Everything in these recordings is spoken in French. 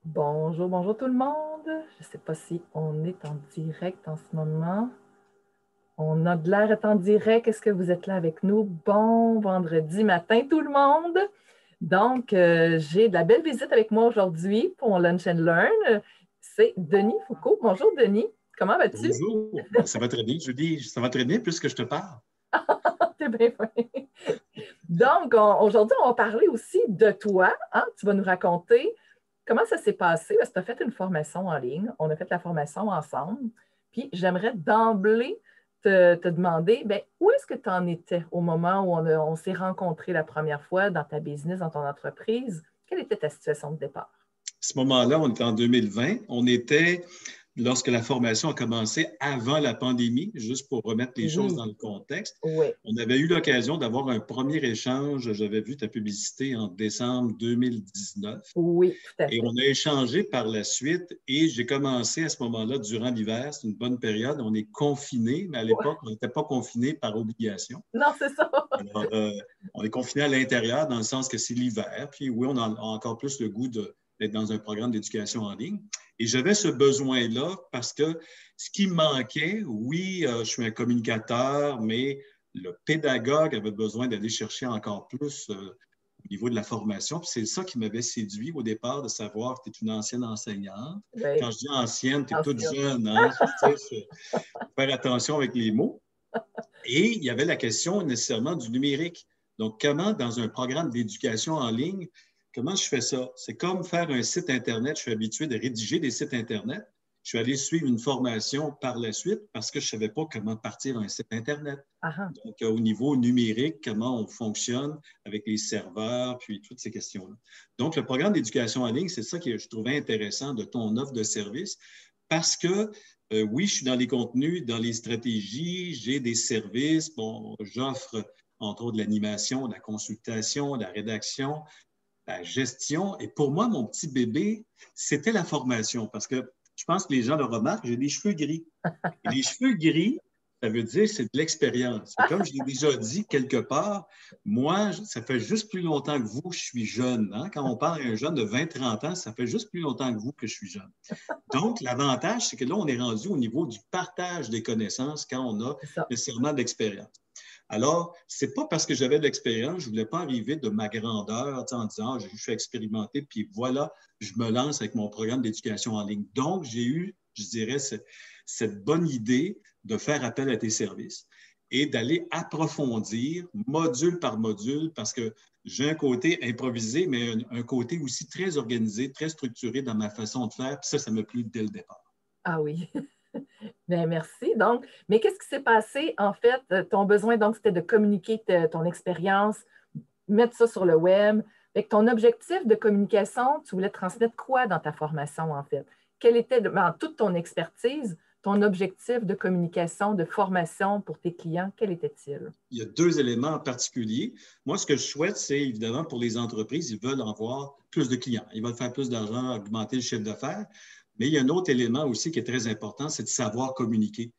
Bonjour, bonjour tout le monde. Je ne sais pas si on est en direct en ce moment. On a de l'air d'être en direct. Est-ce que vous êtes là avec nous? Bon vendredi matin tout le monde. Donc, j'ai de la belle visite avec moi aujourd'hui pour mon Lunch and Learn. C'est Denis Foucault. Bonjour Denis, comment vas-tu? Bonjour. Ben, ça va très bien, Julie. Ça va très bien puisque je te parle. T'es bien fin. Donc, aujourd'hui, on va parler aussi de toi. Hein? Tu vas nous raconter comment ça s'est passé. Parce que tu as fait une formation en ligne. On a fait la formation ensemble. Puis, j'aimerais d'emblée te demander, bien, où est-ce que tu en étais au moment où on s'est rencontrés la première fois dans ta business, dans ton entreprise? Quelle était ta situation de départ? À ce moment-là, on était en 2020. On était, lorsque la formation a commencé, avant la pandémie, juste pour remettre les choses Oui, dans le contexte. oui, On avait eu l'occasion d'avoir un premier échange. J'avais vu ta publicité en décembre 2019. oui, tout à Et fait. on a échangé par la suite et j'ai commencé à ce moment-là, durant l'hiver, c'est une bonne période. On est confiné, mais à l'époque, on n'était pas confiné par obligation. Non, c'est ça. Alors, on est confiné à l'intérieur dans le sens que c'est l'hiver. Puis oui, on a encore plus le goût d'être dans un programme d'éducation en ligne. Et j'avais ce besoin-là parce que ce qui me manquait, oui, je suis un communicateur, mais le pédagogue avait besoin d'aller chercher encore plus au niveau de la formation. Puis c'est ça qui m'avait séduit au départ, de savoir que tu es une ancienne enseignante. Oui, Quand je dis ancienne, tu es toute ancienne. jeune, hein? Tu sais, faut faire attention avec les mots. Et il y avait la question nécessairement du numérique. Donc, comment, dans un programme d'éducation en ligne, comment je fais ça? C'est comme faire un site Internet. Je suis habitué de rédiger des sites Internet. Je suis allé suivre une formation par la suite parce que je ne savais pas comment partir un site Internet. Ah, ah. Donc, au niveau numérique, comment on fonctionne avec les serveurs, puis toutes ces questions-là. Donc, le programme d'éducation en ligne, c'est ça que je trouvais intéressant de ton offre de service parce que oui, je suis dans les contenus, dans les stratégies, j'ai des services. Bon, j'offre entre autres de l'animation, de la consultation, de la rédaction, la gestion. Et pour moi, mon petit bébé, c'était la formation parce que je pense que les gens le remarquent, j'ai des cheveux gris. Et les cheveux gris, ça veut dire que c'est de l'expérience. Et comme je l'ai déjà dit quelque part, moi, ça fait juste plus longtemps que vous que je suis jeune. Hein? Quand on parle d'un jeune de 20-30 ans, ça fait juste plus longtemps que vous que je suis jeune. Donc, l'avantage, c'est que là, on est rendu au niveau du partage des connaissances quand on a C'est ça. nécessairement de l'expérience. Alors, ce n'est pas parce que j'avais de l'expérience, je ne voulais pas arriver de ma grandeur en disant, je suis expérimenté, puis voilà, je me lance avec mon programme d'éducation en ligne. Donc, j'ai eu, je dirais, cette bonne idée de faire appel à tes services et d'aller approfondir module par module parce que j'ai un côté improvisé, mais un côté aussi très organisé, très structuré dans ma façon de faire. Puis ça m'a plu dès le départ. Ah oui. Bien, merci. Donc, mais qu'est-ce qui s'est passé en fait? Ton besoin, donc, c'était de communiquer ton expérience, mettre ça sur le web. Avec ton objectif de communication, tu voulais transmettre quoi dans ta formation en fait? Quel était, en toute ton expertise, ton objectif de communication, de formation pour tes clients, quel était-il? Il y a deux éléments en particulier. Moi, ce que je souhaite, c'est évidemment pour les entreprises, ils veulent avoir plus de clients. Ils veulent faire plus d'argent, augmenter le chiffre d'affaires. Mais il y a un autre élément aussi qui est très important, c'est de savoir communiquer.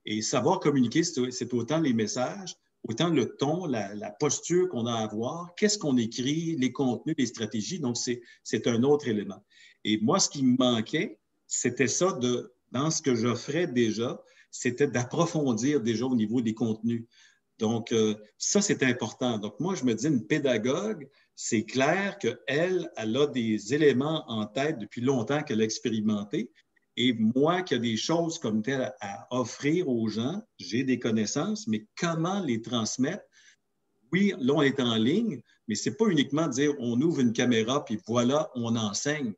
Et savoir communiquer, c'est autant les messages, autant le ton, la posture qu'on a à avoir, qu'est-ce qu'on écrit, les contenus, les stratégies. Donc, c'est un autre élément. Et moi, ce qui me manquait, c'était ça dans ce que j'offrais déjà, c'était d'approfondir déjà au niveau des contenus. Donc, ça, c'est important. Donc, moi, je me dis, une pédagogue, c'est clair qu'elle, elle a des éléments en tête depuis longtemps qu'elle a expérimenté. Et moi, qui a des choses comme telles à offrir aux gens, j'ai des connaissances, mais comment les transmettre? Oui, là, on est en ligne, mais ce n'est pas uniquement dire on ouvre une caméra puis voilà, on enseigne.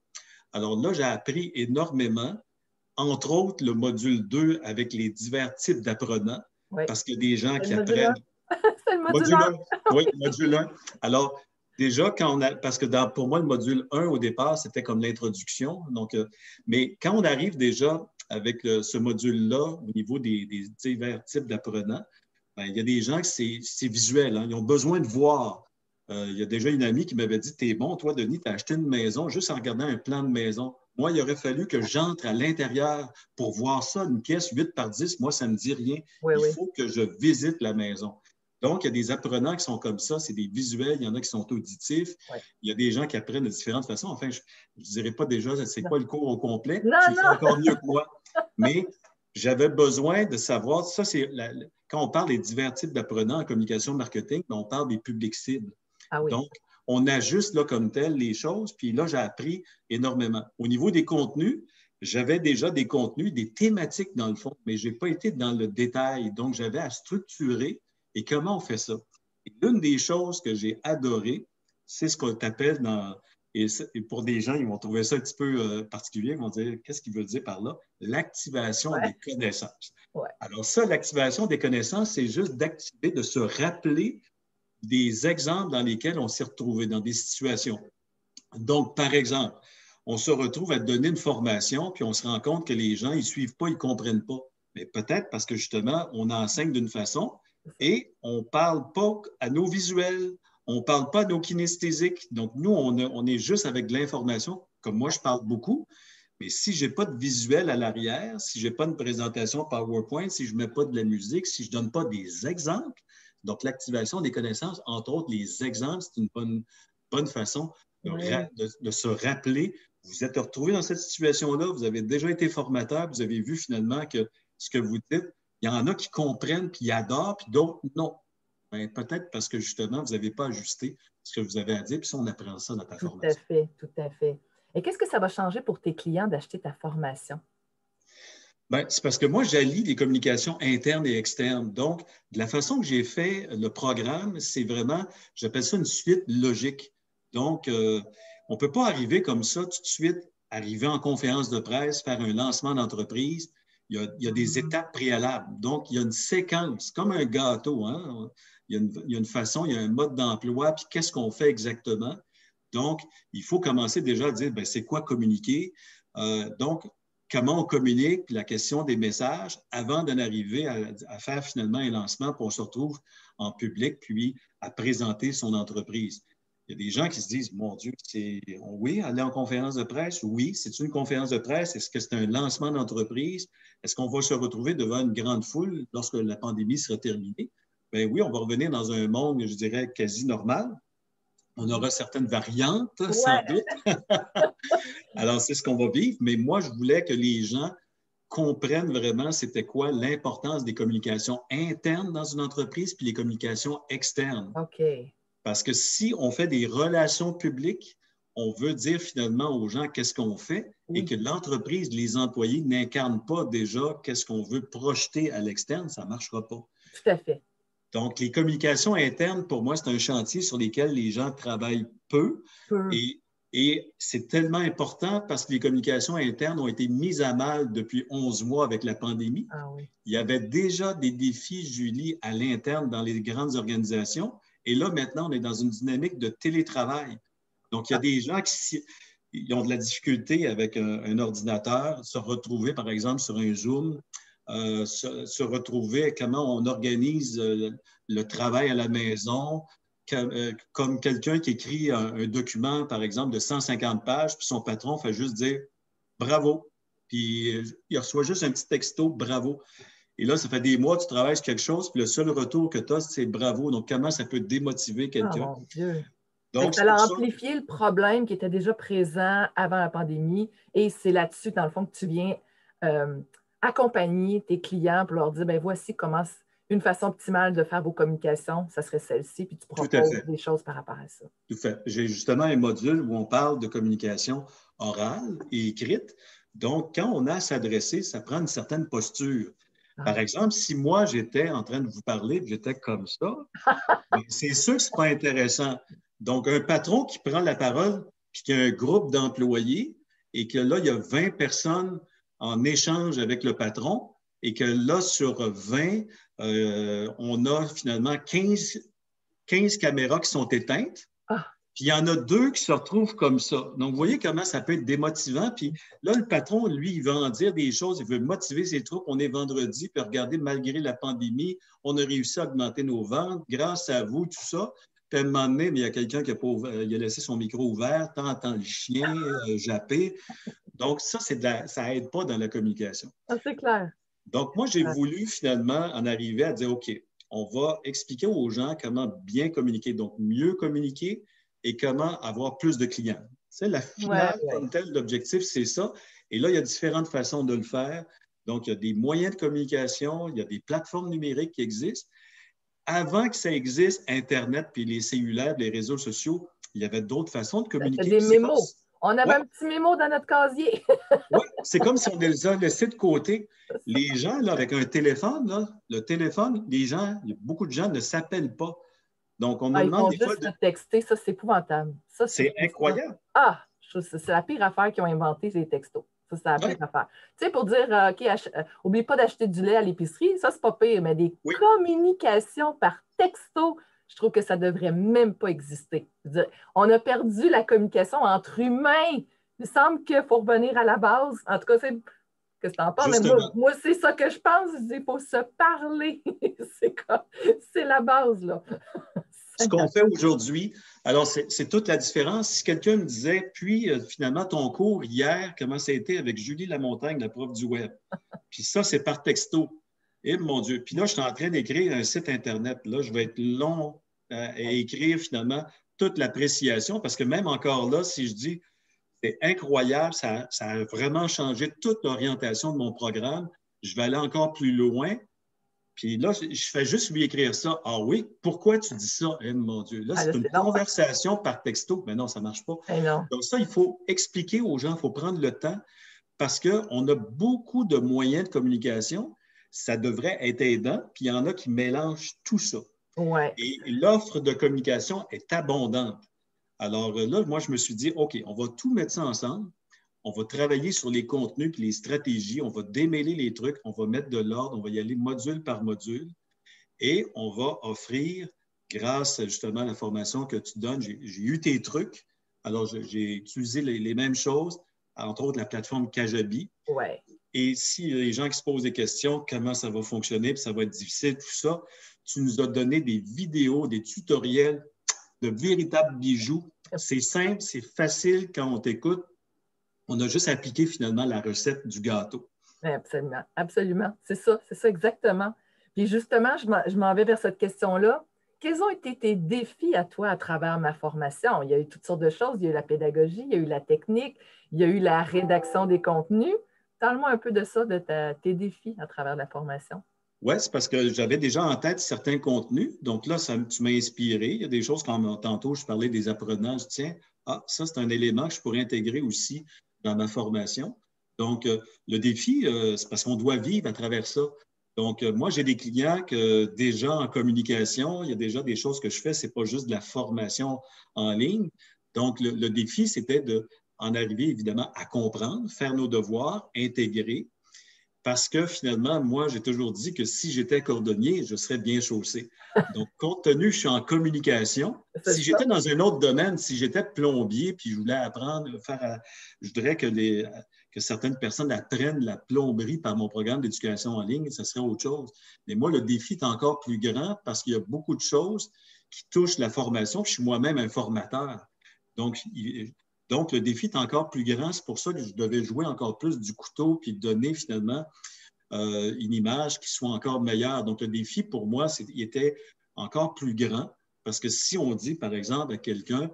Alors là, j'ai appris énormément, entre autres le module 2 avec les divers types d'apprenants, Oui, parce qu'il y a des gens c'est le qui module 1. apprennent C'est le module module 1. 1. Oui, module 1. Alors, déjà, parce que pour moi, le module 1, au départ, c'était comme l'introduction. Donc, mais quand on arrive déjà avec ce module-là, au niveau des divers types d'apprenants, ben, il y a des gens que c'est visuel. Hein, ils ont besoin de voir. Il y a déjà une amie qui m'avait dit, t'es bon, toi, Denis, t'as acheté une maison juste en regardant un plan de maison. Moi, il aurait fallu que j'entre à l'intérieur pour voir ça, une pièce 8 par 10. Moi, ça ne me dit rien. Oui, Il oui. faut que je visite la maison. Donc, il y a des apprenants qui sont comme ça, c'est des visuels, il y en a qui sont auditifs, Ouais. il y a des gens qui apprennent de différentes façons. Enfin, je ne dirais pas déjà c'est quoi le cours au complet, Non, tu le fais non! encore mieux que moi, mais j'avais besoin de savoir, ça c'est, quand on parle des divers types d'apprenants en communication marketing, on parle des publics cibles. Ah oui. Donc, on ajuste là comme tel les choses, puis là, j'ai appris énormément. Au niveau des contenus, j'avais déjà des contenus, des thématiques dans le fond, mais je n'ai pas été dans le détail. Donc, j'avais à structurer et comment on fait ça. Et l'une des choses que j'ai adoré, c'est ce qu'on appelle dans. Et pour des gens, ils vont trouver ça un petit peu particulier, ils vont dire qu'est-ce qu'il veut dire par là? L'activation Ouais. des connaissances. Ouais. Alors, ça, l'activation des connaissances, c'est juste d'activer, de se rappeler des exemples dans lesquels on s'est retrouvé, dans des situations. Donc, par exemple, on se retrouve à donner une formation, puis on se rend compte que les gens, ils ne suivent pas, ils ne comprennent pas. Mais peut-être parce que justement, on enseigne d'une façon et on ne parle pas à nos visuels, on ne parle pas à nos kinesthésiques. Donc, nous, on est juste avec de l'information, comme moi, je parle beaucoup. Mais si je n'ai pas de visuel à l'arrière, si je n'ai pas une présentation PowerPoint, si je ne mets pas de la musique, si je ne donne pas des exemples, donc l'activation des connaissances, entre autres les exemples, c'est une bonne façon de se rappeler. Vous êtes retrouvé dans cette situation-là, vous avez déjà été formateur, vous avez vu finalement que ce que vous dites, il y en a qui comprennent, puis adorent, puis d'autres non. Ben, peut-être parce que justement, vous n'avez pas ajusté ce que vous avez à dire, puis ça, on apprend ça dans ta Tout à formation. fait, tout à fait. Et qu'est-ce que ça va changer pour tes clients d'acheter ta formation? Ben, c'est parce que moi, j'allie les communications internes et externes. Donc, de la façon que j'ai fait le programme, c'est vraiment, j'appelle ça une suite logique. Donc, on ne peut pas arriver comme ça tout de suite, arriver en conférence de presse, faire un lancement d'entreprise. Il y a des étapes préalables. Donc, il y a une séquence, comme un gâteau. Hein? Il y a une façon, il y a un mode d'emploi, puis qu'est-ce qu'on fait exactement? Donc, il faut commencer déjà à dire, ben, c'est quoi communiquer? Donc, comment on communique, puis la question des messages, avant d'en arriver à faire finalement un lancement, puis on se retrouve en public, puis à présenter son entreprise. Il y a des gens qui se disent, mon Dieu, oui, aller en conférence de presse, oui, c'est une conférence de presse, est-ce que c'est un lancement d'entreprise? Est-ce qu'on va se retrouver devant une grande foule lorsque la pandémie sera terminée? Bien oui, on va revenir dans un monde, je dirais, quasi normal. On aura certaines variantes, sans Ouais. doute. Alors, c'est ce qu'on va vivre, mais moi, je voulais que les gens comprennent vraiment c'était quoi l'importance des communications internes dans une entreprise puis les communications externes. OK. Parce que si on fait des relations publiques, on veut dire finalement aux gens qu'est-ce qu'on fait et que l'entreprise, les employés n'incarnent pas déjà qu'est-ce qu'on veut projeter à l'externe, ça ne marchera pas. Tout à fait. Donc, les communications internes, pour moi, c'est un chantier sur lequel les gens travaillent peu. Et c'est tellement important parce que les communications internes ont été mises à mal depuis 11 mois avec la pandémie. Ah oui. Il y avait déjà des défis, Julie, à l'interne dans les grandes organisations. Et là, maintenant, on est dans une dynamique de télétravail. Donc, il y a des gens qui ont de la difficulté avec un ordinateur, se retrouver, par exemple, sur un Zoom, se retrouver, comment on organise le travail à la maison, comme quelqu'un qui écrit un document, par exemple, de 150 pages, puis son patron fait juste dire « bravo ». Puis il reçoit juste un petit texto « bravo ». Et là, ça fait des mois que tu travailles sur quelque chose, puis le seul retour que tu as, c'est « bravo ». Donc, comment ça peut démotiver quelqu'un? Oh mon Dieu! Donc, ça c'est pour a ça. amplifié le problème qui était déjà présent avant la pandémie et c'est là-dessus, dans le fond, que tu viens accompagner tes clients pour leur dire, ben voici comment une façon optimale de faire vos communications, ça serait celle-ci, puis tu Tout à proposes fait. des choses par rapport à ça. Tout à fait. J'ai justement un module où on parle de communication orale et écrite. Donc, quand on a à s'adresser, ça prend une certaine posture. Par exemple, si moi, j'étais en train de vous parler, j'étais comme ça, c'est sûr que ce n'est pas intéressant. Donc, un patron qui prend la parole, puis qui a un groupe d'employés, et que là, il y a 20 personnes en échange avec le patron, et que là, sur 20, on a finalement 15 caméras qui sont éteintes. Puis il y en a 2 qui se retrouvent comme ça. Donc, vous voyez comment ça peut être démotivant. Puis là, le patron, lui, il veut en dire des choses, il veut motiver ses troupes. On est vendredi, puis regardez, malgré la pandémie, on a réussi à augmenter nos ventes grâce à vous, tout ça. Puis à un moment donné, mais il y a quelqu'un qui a laissé son micro ouvert, t'entends le chien japper. Donc, ça, ça aide pas dans la communication. Ah, c'est clair. Donc, moi, j'ai voulu finalement en arriver à dire, OK, on va expliquer aux gens comment bien communiquer, donc mieux communiquer et comment avoir plus de clients. Tu sais, la finale comme telle, l'objectif, c'est ça. Et là, il y a différentes façons de le faire. Donc, il y a des moyens de communication, il y a des plateformes numériques qui existent. Avant que ça existe, Internet, puis les cellulaires, les réseaux sociaux, il y avait d'autres façons de communiquer. Des mémos. On avait un petit mémo dans notre casier. Oui, c'est comme si on les a laissés de côté. Les gens, là, avec un téléphone, là, le téléphone, beaucoup de gens ne s'appellent pas. Donc, on me demande des fois. Ils font juste texter, ça, c'est épouvantable. C'est incroyable. Ah, c'est la pire affaire qu'ils ont inventée, c'est les textos. Ça, c'est la pire affaire. Tu sais, pour dire, OK, oublie pas d'acheter du lait à l'épicerie, ça, c'est pas pire, mais des communications par texto, je trouve que ça ne devrait même pas exister. On a perdu la communication entre humains. Il me semble qu'il faut revenir à la base. En tout cas, c'est que tu en parles, mais moi c'est ça que je pense. Il faut se parler. C'est la base, là. Ce qu'on fait aujourd'hui, alors c'est toute la différence. Si quelqu'un me disait, puis finalement, ton cours hier, comment ça a été avec Julie Lamontagne, la prof du web? Puis ça, c'est par texto. Et mon Dieu. Puis là, je suis en train d'écrire un site Internet. Là, je vais être long à écrire finalement toute l'appréciation parce que même encore là, si je dis c'est incroyable, ça a vraiment changé toute l'orientation de mon programme, je vais aller encore plus loin. Puis là, je fais juste lui écrire ça. Ah oui, pourquoi tu dis ça? Eh, mon Dieu, là, c'est une conversation par texto. Mais non, ça ne marche pas. Donc ça, il faut expliquer aux gens, il faut prendre le temps parce qu'on a beaucoup de moyens de communication. Ça devrait être aidant, puis il y en a qui mélangent tout ça. Ouais. Et l'offre de communication est abondante. Alors là, moi, je me suis dit, OK, on va tout mettre ça ensemble. On va travailler sur les contenus et les stratégies. On va démêler les trucs. On va mettre de l'ordre. On va y aller module par module. Et on va offrir, grâce justement à la formation que tu donnes, j'ai eu tes trucs. Alors, j'ai utilisé les mêmes choses, entre autres la plateforme Kajabi. Ouais. Et si les gens qui se posent des questions, comment ça va fonctionner, puis ça va être difficile, tout ça, tu nous as donné des vidéos, des tutoriels de véritables bijoux. C'est simple, c'est facile quand on t'écoute. On a juste appliqué finalement la recette du gâteau. Absolument, absolument. C'est ça exactement. Puis justement, je m'en vais vers cette question-là. Quels ont été tes défis à toi à travers ma formation? Il y a eu toutes sortes de choses. Il y a eu la pédagogie, il y a eu la technique, il y a eu la rédaction des contenus. Parle-moi un peu de ça, de tes défis à travers la formation. Oui, c'est parce que j'avais déjà en tête certains contenus. Donc là, tu m'as inspiré. Il y a des choses comme tantôt, je parlais des apprenants. Tiens, ça, c'est un élément que je pourrais intégrer aussi dans ma formation. Donc, le défi, c'est parce qu'on doit vivre à travers ça. Donc, moi, j'ai des clients que déjà en communication, il y a déjà des choses que je fais. Ce n'est pas juste de la formation en ligne. Donc, le défi, c'était d'en arriver évidemment à comprendre, faire nos devoirs, intégrer. Parce que finalement, moi, j'ai toujours dit que si j'étais cordonnier, je serais bien chaussé. Donc, compte tenu que je suis en communication, si j'étais dans un autre domaine, si j'étais plombier, puis je voulais apprendre, je voudrais que certaines personnes apprennent la plomberie par mon programme d'éducation en ligne, ça serait autre chose. Mais moi, le défi est encore plus grand parce qu'il y a beaucoup de choses qui touchent la formation. Puis je suis moi-même un formateur. Donc, le défi est encore plus grand. C'est pour ça que je devais jouer encore plus du couteau puis donner finalement une image qui soit encore meilleure. Donc, le défi pour moi, il était encore plus grand parce que si on dit, par exemple, à quelqu'un,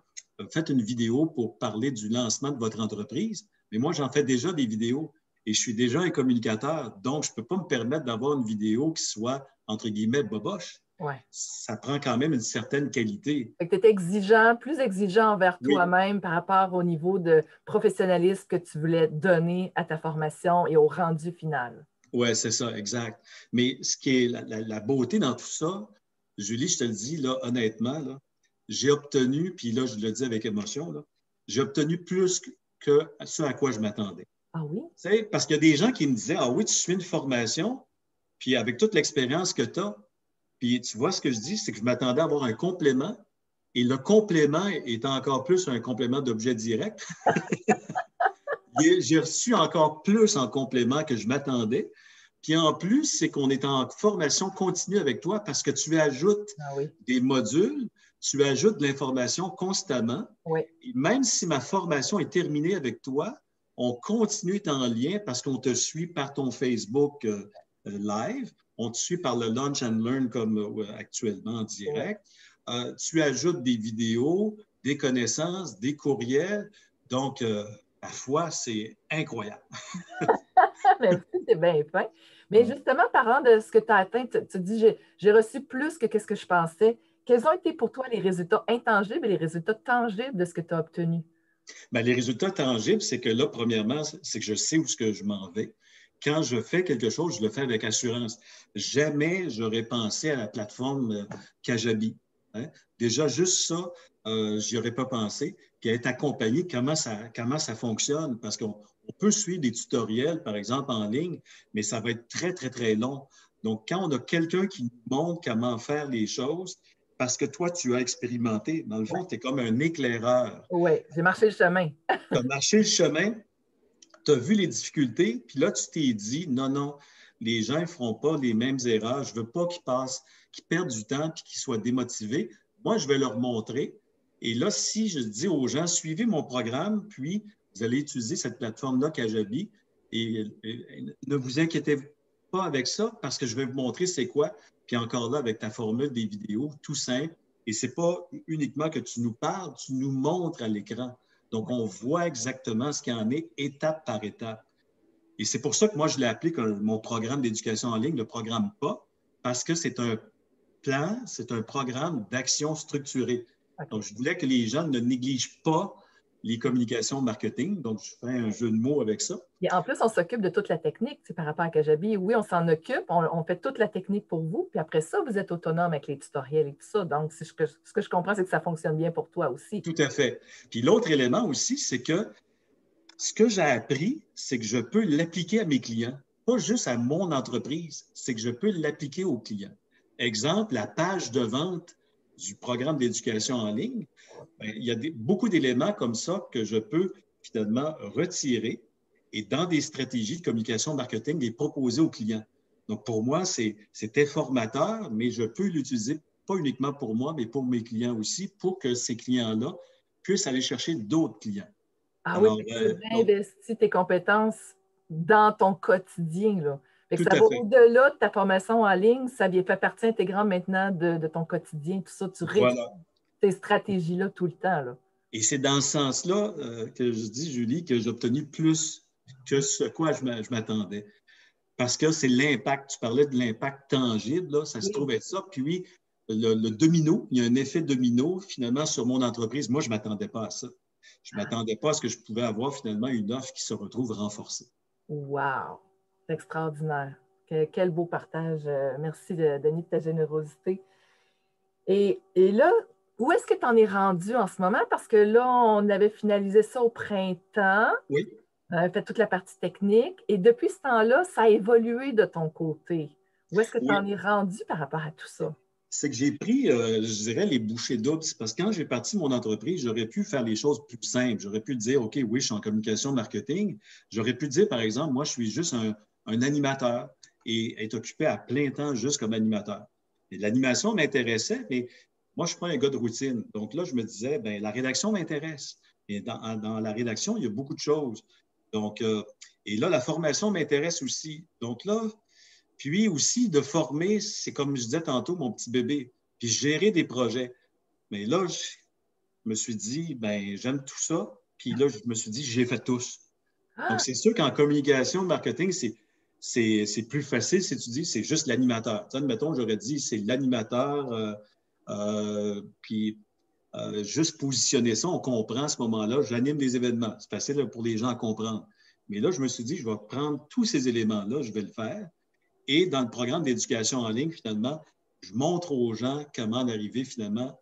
faites une vidéo pour parler du lancement de votre entreprise, mais moi, j'en fais déjà des vidéos et je suis déjà un communicateur. Donc, je ne peux pas me permettre d'avoir une vidéo qui soit, entre guillemets, boboche. Ouais. Ça prend quand même une certaine qualité. Tu étais exigeant, plus exigeant envers toi-même par rapport au niveau de professionnalisme que tu voulais donner à ta formation et au rendu final. Oui, c'est ça, exact. Mais ce qui est la beauté dans tout ça, Julie, je te le dis là, honnêtement, là, j'ai obtenu, puis là, je le dis avec émotion, là, j'ai obtenu plus que ce à quoi je m'attendais. Ah oui? Tu sais, parce qu'il y a des gens qui me disaient, ah oui, tu suis une formation, puis avec toute l'expérience que tu as, puis tu vois ce que je dis, c'est que je m'attendais à avoir un complément, et le complément est encore plus un complément d'objet direct. J'ai reçu encore plus en complément que je m'attendais. Puis en plus, c'est qu'on est en formation continue avec toi parce que tu ajoutes des modules, tu ajoutes de l'information constamment. Oui. Et même si ma formation est terminée avec toi, on continue en lien parce qu'on te suit par ton Facebook live. On te suit par le Lunch and Learn comme actuellement en direct. Tu ajoutes des vidéos, des connaissances, des courriels. Donc, parfois, c'est incroyable. Merci, c'est bien fin. Mais justement, parlant de ce que tu as atteint, tu dis, j'ai reçu plus que ce que je pensais. Quels ont été pour toi les résultats intangibles et les résultats tangibles de ce que tu as obtenu? Bien, les résultats tangibles, c'est que là, premièrement, c'est que je sais où ce que je m'en vais. Quand je fais quelque chose, je le fais avec assurance. Jamais j'aurais pensé à la plateforme Kajabi. Hein? Déjà, juste ça, je n'y aurais pas pensé. Puis être accompagné, comment ça fonctionne. Parce qu'on peut suivre des tutoriels, par exemple, en ligne, mais ça va être très, très, très long. Donc, quand on a quelqu'un qui nous montre comment faire les choses, parce que toi, tu as expérimenté, dans le fond, tu es comme un éclaireur. Oui, j'ai marché le chemin. Tu as marché le chemin, tu as vu les difficultés, puis là, tu t'es dit, non, non, les gens ne feront pas les mêmes erreurs. Je ne veux pas qu'ils perdent du temps et qu'ils soient démotivés. Moi, je vais leur montrer. Et là, si je dis aux gens, suivez mon programme, puis vous allez utiliser cette plateforme-là, Kajabi, et ne vous inquiétez pas avec ça parce que je vais vous montrer c'est quoi. Puis encore là, avec ta formule des vidéos, tout simple. Et ce n'est pas uniquement que tu nous parles, tu nous montres à l'écran. Donc, on voit exactement ce qu'il en est étape par étape. Et c'est pour ça que moi, je l'ai appelé comme mon programme d'éducation en ligne, le programme PA, parce que c'est un plan, c'est un programme d'action structurée. Okay. Donc, je voulais que les gens ne négligent pas les communications marketing. Donc, je fais un jeu de mots avec ça. Et en plus, on s'occupe de toute la technique par rapport à Kajabi. Oui, on s'en occupe, on fait toute la technique pour vous, puis après ça, vous êtes autonome avec les tutoriels et tout ça. Donc, ce que je comprends, c'est que ça fonctionne bien pour toi aussi. Tout à fait. Puis l'autre élément aussi, c'est que ce que j'ai appris, c'est que je peux l'appliquer à mes clients, pas juste à mon entreprise, c'est que je peux l'appliquer aux clients. Exemple, la page de vente du programme d'éducation en ligne, bien, il y a beaucoup d'éléments comme ça que je peux finalement retirer et dans des stratégies de communication marketing, les proposer aux clients. Donc, pour moi, c'est informateur, mais je peux l'utiliser pas uniquement pour moi, mais pour mes clients aussi, pour que ces clients-là puissent aller chercher d'autres clients. Ah Alors, oui, tu investis tes compétences dans ton quotidien, là. Fait que ça va au-delà de ta formation en ligne, ça fait partie intégrante maintenant de ton quotidien, tout ça. Tu réutilises ces stratégies-là tout le temps, là. Et c'est dans ce sens-là que je dis, Julie, que j'ai obtenu plus que ce à quoi je m'attendais. Parce que c'est l'impact. Tu parlais de l'impact tangible, là, ça se trouve être ça. Puis le domino, il y a un effet domino finalement sur mon entreprise. Moi, je ne m'attendais pas à ça. Je ne m'attendais pas à ce que je pouvais avoir finalement une offre qui se retrouve renforcée. Wow! C'est extraordinaire. Quel beau partage. Merci, Denis, de ta générosité. Et là, où est-ce que tu en es rendu en ce moment? Parce que là, on avait finalisé ça au printemps. Oui. Fait toute la partie technique. Et depuis ce temps-là, ça a évolué de ton côté. Où est-ce que tu en es rendu par rapport à tout ça? C'est que j'ai pris, je dirais, les bouchées doubles. C'est parce que quand j'ai parti mon entreprise, j'aurais pu faire les choses plus simples. J'aurais pu dire, OK, oui, je suis en communication marketing. J'aurais pu dire, par exemple, moi, je suis juste un animateur et être occupé à plein temps juste comme animateur. Et l'animation m'intéressait, mais moi, je ne suis pas un gars de routine. Donc là, je me disais, bien, la rédaction m'intéresse. Et dans la rédaction, il y a beaucoup de choses. Donc, et là, la formation m'intéresse aussi. Donc là, puis aussi, de former, c'est comme je disais tantôt, mon petit bébé. Puis gérer des projets. Mais là, je me suis dit, ben j'aime tout ça. Puis là, je me suis dit, j'ai fait tous. Donc, c'est sûr qu'en communication, marketing, c'est plus facile si tu dis, c'est juste l'animateur. Tu sais, admettons, j'aurais dit, c'est l'animateur, puis juste positionner ça, on comprend à ce moment-là, j'anime des événements. C'est facile pour les gens à comprendre. Mais là, je me suis dit, je vais prendre tous ces éléments-là, je vais le faire. Et dans le programme d'éducation en ligne, finalement, je montre aux gens comment arriver finalement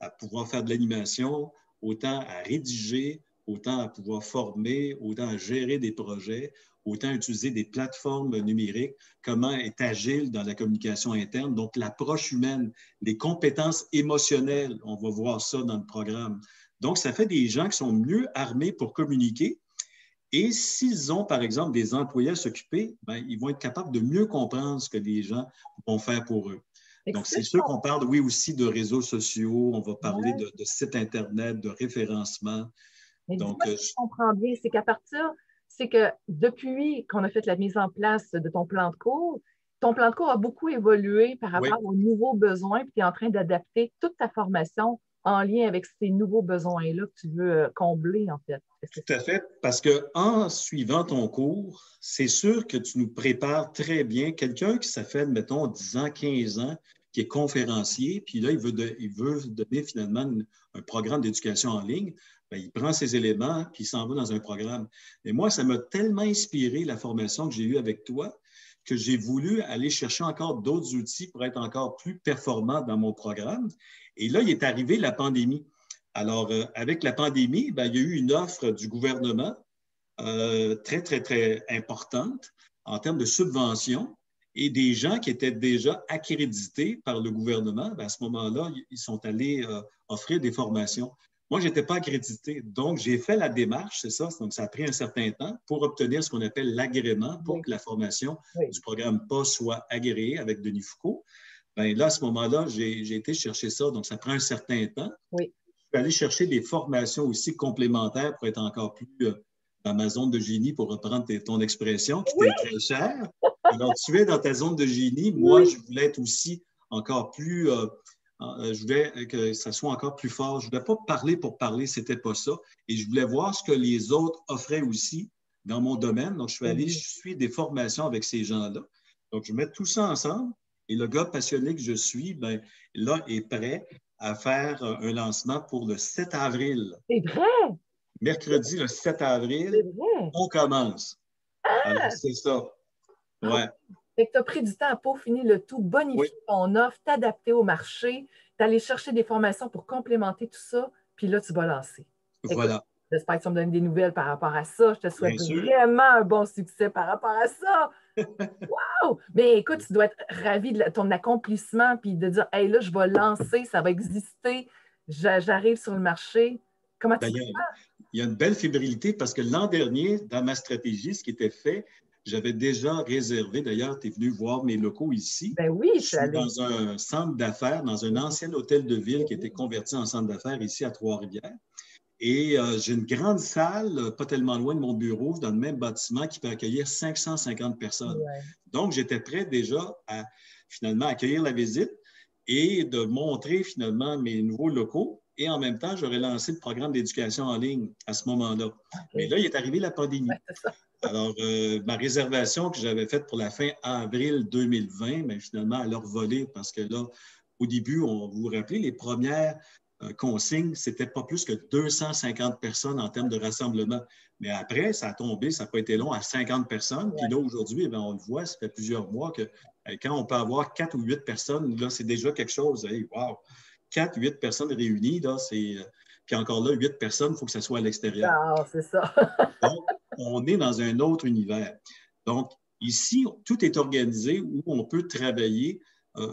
à pouvoir faire de l'animation, autant à rédiger, autant à pouvoir former, autant à gérer des projets, autant à utiliser des plateformes numériques, comment être agile dans la communication interne. Donc, l'approche humaine, les compétences émotionnelles, on va voir ça dans le programme. Donc, ça fait des gens qui sont mieux armés pour communiquer. Et s'ils ont, par exemple, des employés à s'occuper, ben, ils vont être capables de mieux comprendre ce que les gens vont faire pour eux. Donc, c'est sûr qu'on parle, oui, aussi de réseaux sociaux, on va parler de sites Internet, de référencement. Mais donc, je comprends bien, c'est qu'à partir, c'est que depuis qu'on a fait la mise en place de ton plan de cours a beaucoup évolué par Oui, rapport aux nouveaux besoins, puis tu es en train d'adapter toute ta formation en lien avec ces nouveaux besoins-là que tu veux combler, en fait. Est-ce que tout à fait, parce qu'en suivant ton cours, c'est sûr que tu nous prépares très bien. Quelqu'un qui ça fait, mettons, 10 ans, 15 ans, qui est conférencier, puis là, il veut donner finalement un programme d'éducation en ligne, bien, il prend ses éléments, puis il s'en va dans un programme. Et moi, ça m'a tellement inspiré la formation que j'ai eue avec toi, que j'ai voulu aller chercher encore d'autres outils pour être encore plus performant dans mon programme. Et là, il est arrivé la pandémie. Alors, avec la pandémie, bien, il y a eu une offre du gouvernement très, très, très importante en termes de subventions et des gens qui étaient déjà accrédités par le gouvernement, bien, à ce moment-là, ils sont allés offrir des formations. Moi, je n'étais pas accrédité, donc j'ai fait la démarche, c'est ça, donc ça a pris un certain temps pour obtenir ce qu'on appelle l'agrément pour oui, que la formation oui, du programme PAS soit agréée avec Denis Foucault. Bien, là, à ce moment-là, j'ai été chercher ça, donc ça prend un certain temps. oui. Je peux aller chercher des formations aussi complémentaires pour être encore plus dans ma zone de génie, pour reprendre ton expression, qui Oui, t'est très chère. Alors, tu es dans ta zone de génie. Moi, oui. je voulais être aussi encore plus, je voulais que ça soit encore plus fort. Je ne voulais pas parler pour parler, c'était pas ça. Et je voulais voir ce que les autres offraient aussi dans mon domaine. Donc, je suis allé Oui. suivre des formations avec ces gens-là. Donc, je mets tout ça ensemble. Et le gars passionné que je suis, ben, là, est prêt à faire un lancement pour le 7 avril. C'est vrai, Mercredi, le 7 c'est avril, vrai. on commence. Alors, Ah! c'est ça. Ah, Ouais. fait que tu as pris du temps à peaufiner le tout, Oui, bonifier ton offre, t'adapter au marché, t'aller chercher des formations pour complémenter tout ça, puis là, tu vas lancer. Écoute, voilà. j'espère que tu vas me donner des nouvelles par rapport à ça. Je te souhaite Bien sûr. vraiment un bon succès par rapport à ça. Oh! Mais écoute, tu dois être ravi de ton accomplissement, puis de dire, hey, là, je vais lancer, ça va exister, j'arrive sur le marché. Comment tu Ben, te il y a une belle fébrilité parce que l'an dernier, dans ma stratégie, ce qui était fait, j'avais déjà réservé, d'ailleurs, tu es venu voir mes locaux ici. Ben oui, Je je suis suis allée. dans un centre d'affaires, dans un ancien hôtel de ville qui a été converti en centre d'affaires ici à Trois-Rivières. Et j'ai une grande salle, pas tellement loin de mon bureau, dans le même bâtiment, qui peut accueillir 550 personnes. Ouais. Donc, j'étais prêt déjà à finalement accueillir la visite et de montrer finalement mes nouveaux locaux. Et en même temps, j'aurais lancé le programme d'éducation en ligne à ce moment-là. Mais OK. là, il est arrivé la Ouais, pandémie. c'est ça. Alors, ma réservation que j'avais faite pour la fin avril 2020, mais finalement, elle a revolé parce que là, au début, on vous vous rappelez, les premières consignes, c'était pas plus que 250 personnes en termes de rassemblement. Mais après, ça a tombé, ça n'a pas été long, à 50 personnes. Puis Ouais. là, aujourd'hui, eh on le voit, ça fait plusieurs mois que quand on peut avoir 4 ou 8 personnes, là, c'est déjà quelque chose. Hey, wow! 4, 8 personnes réunies, là, c'est. Puis encore là, 8 personnes, il faut que ça soit à l'extérieur. Ah, c'est ça. Donc, on est dans un autre univers. Donc, ici, tout est organisé où on peut travailler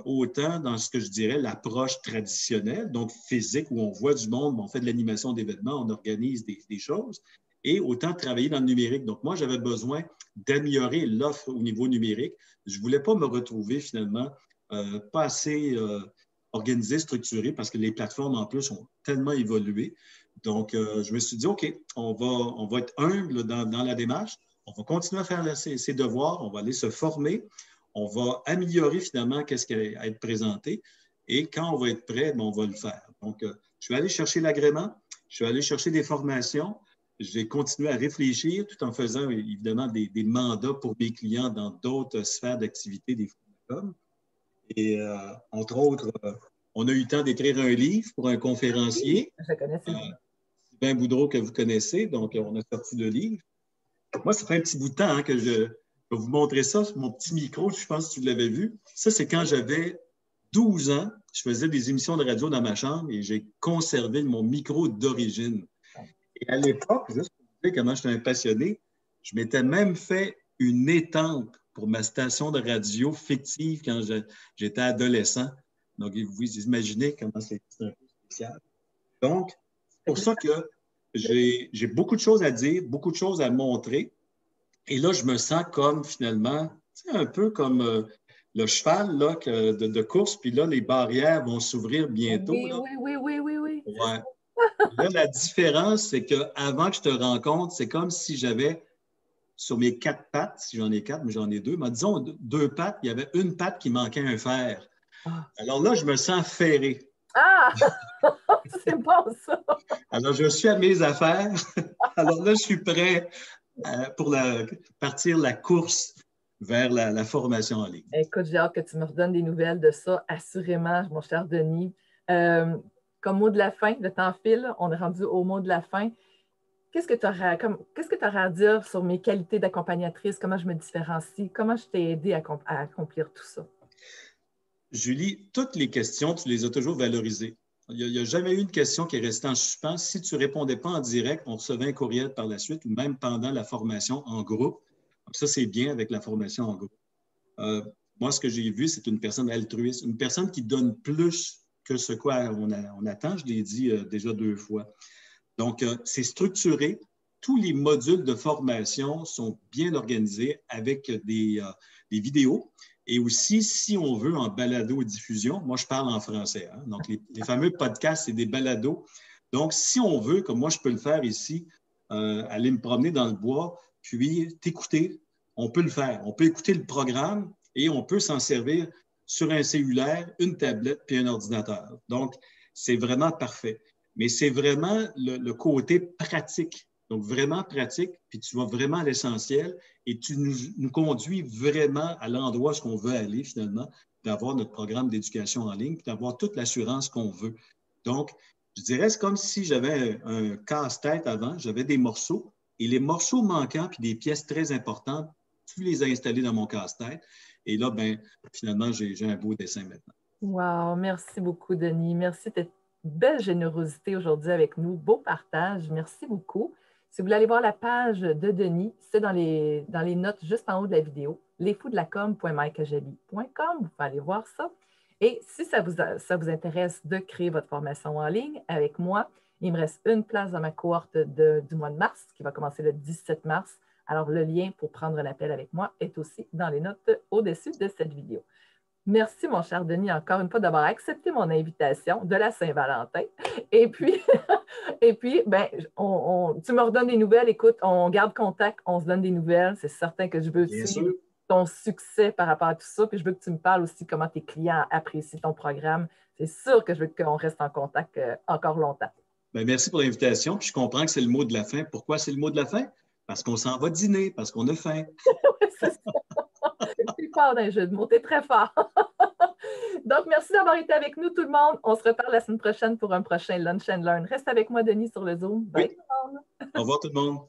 autant dans ce que je dirais l'approche traditionnelle, donc physique, où on voit du monde, on fait de l'animation d'événements, on organise des choses, et autant travailler dans le numérique. Donc, moi, j'avais besoin d'améliorer l'offre au niveau numérique. Je ne voulais pas me retrouver finalement pas assez organisé, structuré, parce que les plateformes en plus ont tellement évolué. Donc, je me suis dit, OK, on va être humble dans la démarche, on va continuer à faire ses devoirs, on va aller se former, on va améliorer finalement qu'est-ce qui va être présenté, et quand on va être prêt, ben, on va le faire. Donc, je vais aller chercher l'agrément, je vais aller chercher des formations, je vais continuer à réfléchir tout en faisant évidemment des mandats pour mes clients dans d'autres sphères d'activité des fonds. Et entre autres, on a eu le temps d'écrire un livre pour un Oui, conférencier, je connais euh, Sylvain. Sylvain Boudreau, que vous connaissez. Donc, on a sorti le livre. Moi, ça fait un petit bout de temps que je vais vous montrer ça sur mon petit micro. Je pense que tu l'avais vu. Ça, c'est quand j'avais 12 ans. Je faisais des émissions de radio dans ma chambre et j'ai conservé mon micro d'origine. Et à l'époque, juste pour vous dire comment je suis un passionné, je m'étais même fait une étampe pour ma station de radio fictive quand j'étais adolescent. Donc, vous imaginez comment c'est un peu spécial. Donc, c'est pour ça que j'ai beaucoup de choses à dire, beaucoup de choses à montrer. Et là, je me sens comme finalement, un peu comme le cheval là, de course, puis là, les barrières vont s'ouvrir bientôt. Oui, Là. oui, oui, oui, oui, oui. C'est Ouais. Là, la différence, c'est qu'avant que je te rencontre, c'est comme si j'avais sur mes 4 pattes, si j'en ai 4, mais j'en ai 2, mais disons 2 pattes, il y avait une patte qui manquait un fer. Ah, Alors là, je me sens ferré. ah! C'est bon ça! Alors, je suis à mes affaires. Alors là, je suis prêt pour partir la course vers la formation en ligne. Écoute, j'ai hâte que tu me redonnes des nouvelles de ça, assurément, mon cher Denis. Euh, Comme mot de la fin, le temps file, on est rendu au mot de la fin. Qu'est-ce que tu aurais à dire sur mes qualités d'accompagnatrice? Comment je me différencie? Comment je t'ai aidé à accomplir tout ça? Julie, toutes les questions, tu les as toujours valorisées. Il n'y a jamais eu une question qui est restée en suspens. Si tu ne répondais pas en direct, on recevait un courriel par la suite ou même pendant la formation en groupe. Donc ça, c'est bien avec la formation en groupe. Moi, ce que j'ai vu, c'est une personne altruiste, une personne qui donne plus que ce quoi on attend. Je l'ai dit déjà 2 fois. Donc, c'est structuré. Tous les modules de formation sont bien organisés avec des vidéos. Et aussi, si on veut en balado-diffusion, moi, je parle en français. Hein? Donc, les fameux podcasts, c'est des balados. Donc, si on veut, comme moi, je peux le faire ici, aller me promener dans le bois, puis t'écouter, on peut le faire. On peut écouter le programme et on peut s'en servir sur un cellulaire, une tablette puis un ordinateur. Donc, c'est vraiment parfait. Mais c'est vraiment le côté pratique. Donc, vraiment pratique, puis tu vas vraiment à l'essentiel et tu nous conduis vraiment à l'endroit où on veut aller finalement, d'avoir notre programme d'éducation en ligne, puis d'avoir toute l'assurance qu'on veut. Donc, je dirais, c'est comme si j'avais un casse-tête avant, j'avais des morceaux, et les morceaux manquants, puis des pièces très importantes, tu les as installés dans mon casse-tête. Et là, ben, finalement, j'ai un beau dessin maintenant. Wow, merci beaucoup, Denis. Merci de cette belle générosité aujourd'hui avec nous. Beau partage. Merci beaucoup. Si vous voulez aller voir la page de Denis, c'est dans les notes juste en haut de la vidéo, lesfoudelacom.mycajabi.com. Vous pouvez aller voir ça. Et si ça vous intéresse de créer votre formation en ligne avec moi, il me reste une place dans ma cohorte du mois de mars qui va commencer le 17 mars. Alors, le lien pour prendre un appel avec moi est aussi dans les notes au-dessus de cette vidéo. Merci, mon cher Denis, encore une fois, d'avoir accepté mon invitation de la Saint-Valentin. Et puis, ben, tu me redonnes des nouvelles. Écoute, on garde contact, on se donne des nouvelles. C'est certain que je veux suivre ton succès par rapport à tout ça. Puis je veux que tu me parles aussi comment tes clients apprécient ton programme. C'est sûr que je veux qu'on reste en contact encore longtemps. Bien, merci pour l'invitation. Puis je comprends que c'est le mot de la fin. Pourquoi c'est le mot de la fin? Parce qu'on s'en va dîner, parce qu'on a faim. C'est ça. C'est fort d'un jeu de mots. T'es très fort. Donc, merci d'avoir été avec nous, tout le monde. On se reparle la semaine prochaine pour un prochain Lunch and Learn. Reste avec moi, Denis, sur le Zoom. Bye, oui. Tout le monde. Au revoir, tout le monde.